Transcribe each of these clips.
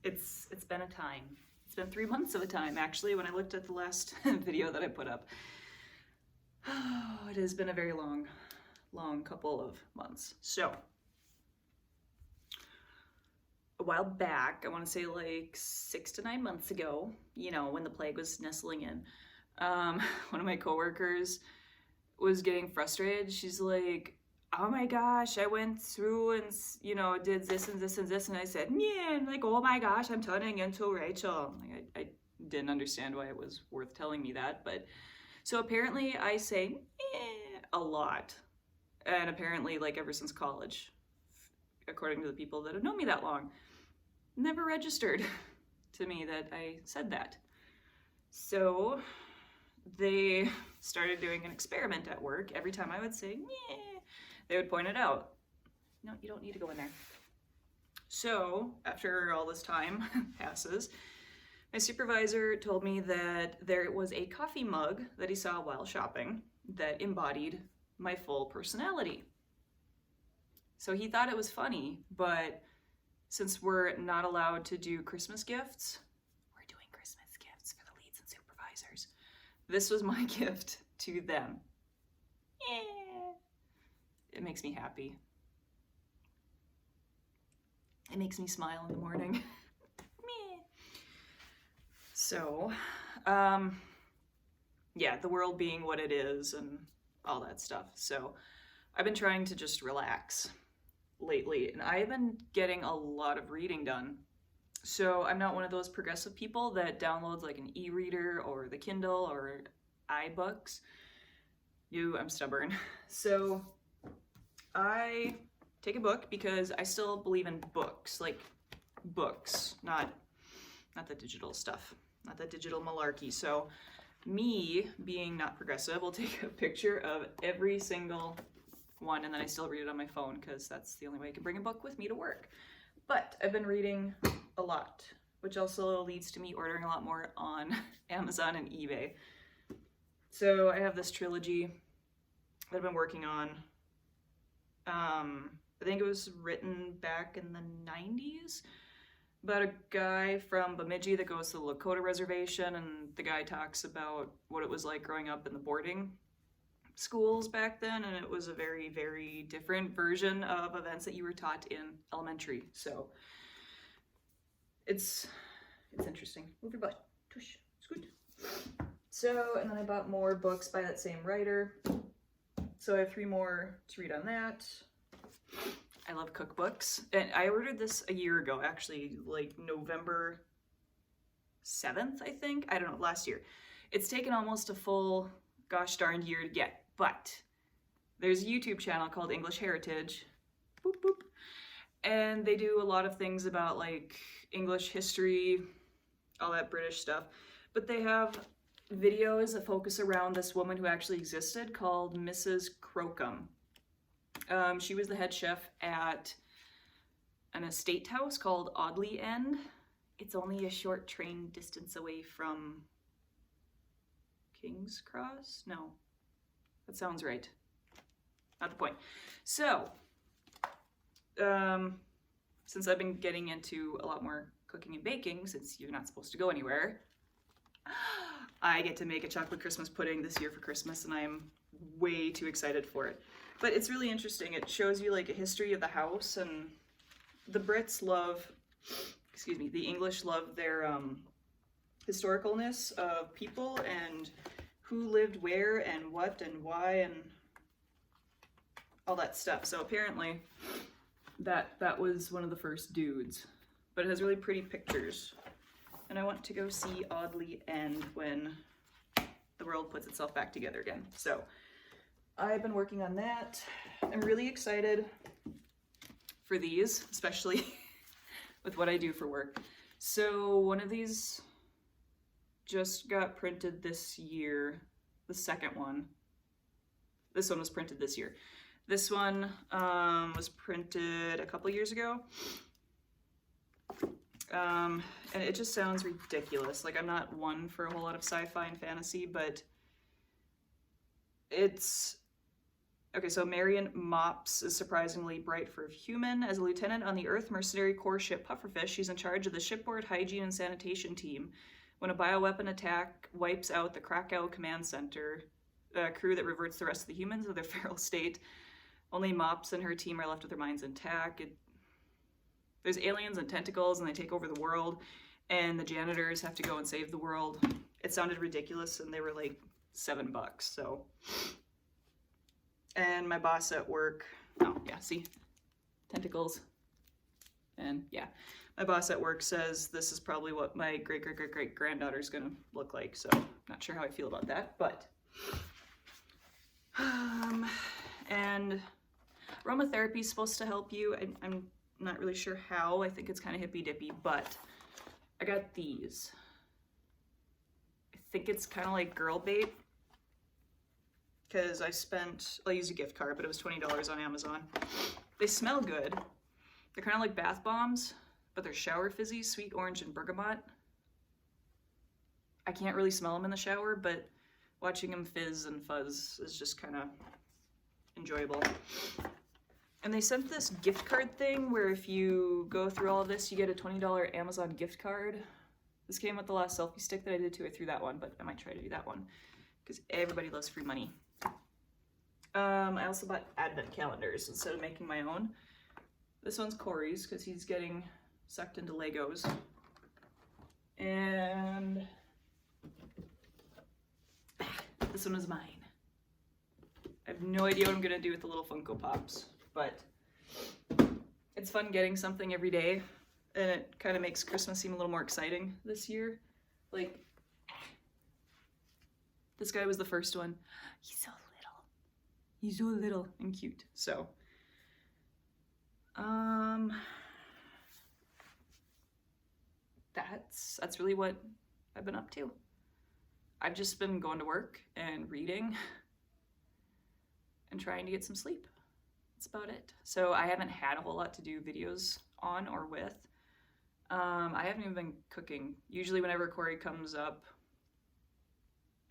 It's been a time. It's been 3 months of a time, actually, when I looked at the last video that I put up. Oh, it has been a very long couple of months. So, a while back, I want to say like 6 to 9 months ago, you know, when the plague was nestling in, one of my coworkers was getting frustrated. She's like, oh my gosh, I went through and, you know, did this and this and this. And I said, yeah, like, oh my gosh, I'm turning into Rachel. Like, I didn't understand why it was worth telling me that. But so apparently I say a lot. And apparently, like, ever since college, according to the people that have known me that long, never registered to me that I said that. So they started doing an experiment at work. Every time I would say, yeah, they would point it out. No, you don't need to go in there. So after all this time passes, my supervisor told me that there was a coffee mug that he saw while shopping that embodied my full personality. So he thought it was funny, but since we're not allowed to do Christmas gifts, we're doing Christmas gifts for the leads and supervisors. This was my gift to them. Yeah. It makes me happy. It makes me smile in the morning. So, yeah, the world being what it is and all that stuff. So I've been trying to just relax lately, and I have been getting a lot of reading done. So I'm not one of those progressive people that downloads like an e-reader or the Kindle or iBooks. I'm stubborn. So I take a book because I still believe in books, like books, not the digital stuff, not the digital malarkey. So me, being not progressive, will take a picture of every single one, and then I still read it on my phone because that's the only way I can bring a book with me to work. But I've been reading a lot, which also leads to me ordering a lot more on Amazon and eBay. So I have this trilogy that I've been working on. I think it was written back in the 90s about a guy from Bemidji that goes to the Lakota reservation, and the guy talks about what it was like growing up in the boarding schools back then, and it was a very, very different version of events that you were taught in elementary. So it's interesting. Move your butt. Tush. It's good. So, and then I bought more books by that same writer. So I have 3 more to read on that. I love cookbooks. And I ordered this a year ago, actually, like November 7th, I think. I don't know, last year. It's taken almost a full gosh darn year to get, but there's a YouTube channel called English Heritage. Boop, boop. And they do a lot of things about like English history, all that British stuff. But they have videos that focus around this woman who actually existed called Mrs. Crocombe. She was the head chef at an estate house called Audley End. It's only a short train distance away from King's Cross? No, that sounds right. Not the point. So, since I've been getting into a lot more cooking and baking, since you're not supposed to go anywhere, I get to make a chocolate Christmas pudding this year for Christmas, and I am way too excited for it. But it's really interesting. It shows you like a history of the house, and the Brits love, the English love their historicalness of people and who lived where and what and why and all that stuff. So apparently that was one of the first dudes, but it has really pretty pictures. And I want to go see Audley End when the world puts itself back together again. So I've been working on that. I'm really excited for these, especially with what I do for work. So one of these just got printed this year, the second one. This one was printed this year. This one was printed a couple years ago. And it just sounds ridiculous. Like, I'm not one for a whole lot of sci-fi and fantasy, but it's Okay, so Marion Mops is surprisingly bright for a human. As a lieutenant on the Earth Mercenary Corps ship Pufferfish, she's in charge of the shipboard hygiene and sanitation team. When a bioweapon attack wipes out the Krakow command center, a crew that reverts the rest of the humans to their feral state, only Mops and her team are left with their minds intact. There's aliens and tentacles, and they take over the world, and the janitors have to go and save the world. It sounded ridiculous, and they were like $7, so... And my boss at work, oh yeah, see, tentacles. And yeah, my boss at work says this is probably what my great granddaughter's gonna look like, so not sure how I feel about that, but. And aromatherapy is supposed to help you. I'm not really sure how. I think it's kind of hippy dippy, but I got these. I think it's kind of like girl bait, because I'll use a gift card, but it was $20 on Amazon. They smell good. They're kind of like bath bombs, but they're shower fizzy, sweet orange and bergamot. I can't really smell them in the shower, but watching them fizz and fuzz is just kind of enjoyable. And they sent this gift card thing where if you go through all of this, you get a $20 Amazon gift card. This came with the last selfie stick that I did too. I threw that one, but I might try to do that one because everybody loves free money. I also bought advent calendars instead of making my own. This one's Corey's because he's getting sucked into Legos. And this one is mine. I have no idea what I'm gonna do with the little Funko Pops, but it's fun getting something every day, and it kind of makes Christmas seem a little more exciting this year. Like, this guy was the first one. He's so little. He's so little and cute. So, that's really what I've been up to. I've just been going to work and reading and trying to get some sleep. That's about it. So I haven't had a whole lot to do videos on or with. I haven't even been cooking. Usually whenever Corey comes up,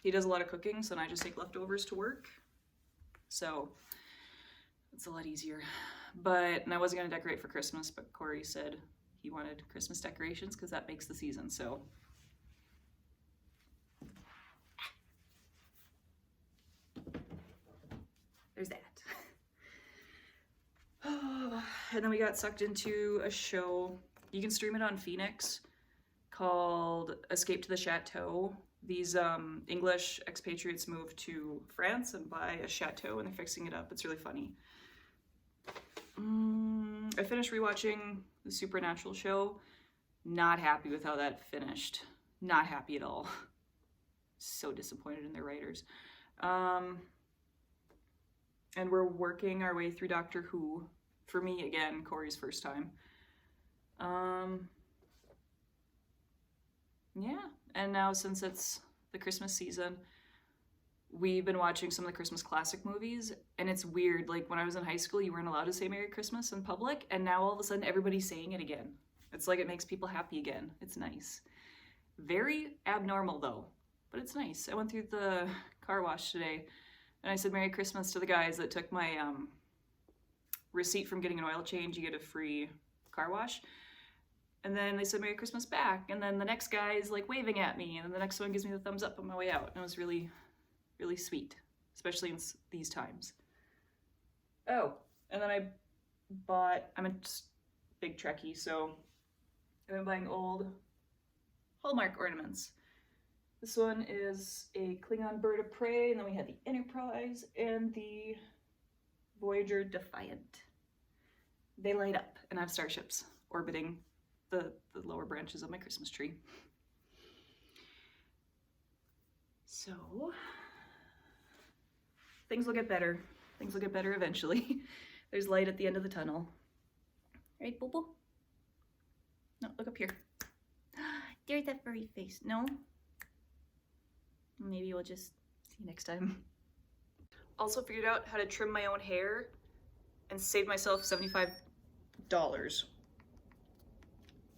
he does a lot of cooking, so then I just take leftovers to work. So it's a lot easier. And I wasn't gonna decorate for Christmas, but Corey said he wanted Christmas decorations because that makes the season, so. There's that. And then we got sucked into a show. You can stream it on Phoenix called Escape to the Chateau. These English expatriates moved to France and buy a chateau and they're fixing it up. It's really funny. I finished rewatching the Supernatural show. Not happy with how that finished. Not happy at all. So disappointed in their writers. And we're working our way through Doctor Who. For me, again, Corey's first time. Yeah, and now since it's the Christmas season, we've been watching some of the Christmas classic movies, and it's weird. Like, when I was in high school, you weren't allowed to say Merry Christmas in public, and now all of a sudden everybody's saying it again. It's like it makes people happy again. It's nice. Very abnormal, though, but it's nice. I went through the car wash today, and I said Merry Christmas to the guys that took my receipt from getting an oil change. You get a free car wash. And then they said Merry Christmas back. And then the next guy is like waving at me. And then the next one gives me the thumbs up on my way out. And it was really, really sweet, especially in these times. Oh, and then I'm a big Trekkie, so I've been buying old Hallmark ornaments. This one is a Klingon bird of prey, and then we had the Enterprise and the Voyager Defiant. They light up and have starships orbiting the lower branches of my Christmas tree. So, things will get better. Things will get better eventually. There's light at the end of the tunnel. Right, Boo Boo? No, look up here. There's that furry face. No? Maybe we'll just see you next time. Also figured out how to trim my own hair and save myself $75.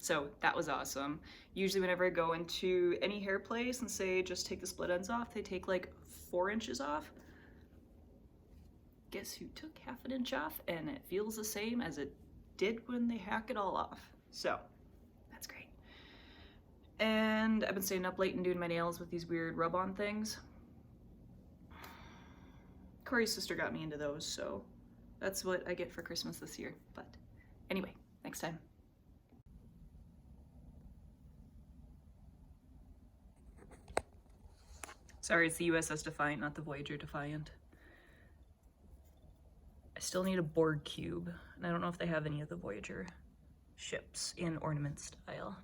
So that was awesome. Usually whenever I go into any hair place and say just take the split ends off, they take like 4 inches off. guess who took half an inch off, and it feels the same as it did when they hack it all off. So that's great. And I've been staying up late and doing my nails with these weird rub-on things. Corey's sister got me into those, so that's what I get for Christmas this year. But anyway, next time. Sorry, it's the USS Defiant, not the Voyager Defiant. I still need a Borg cube, and I don't know if they have any of the Voyager ships in ornament style.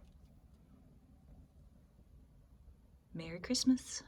Merry Christmas.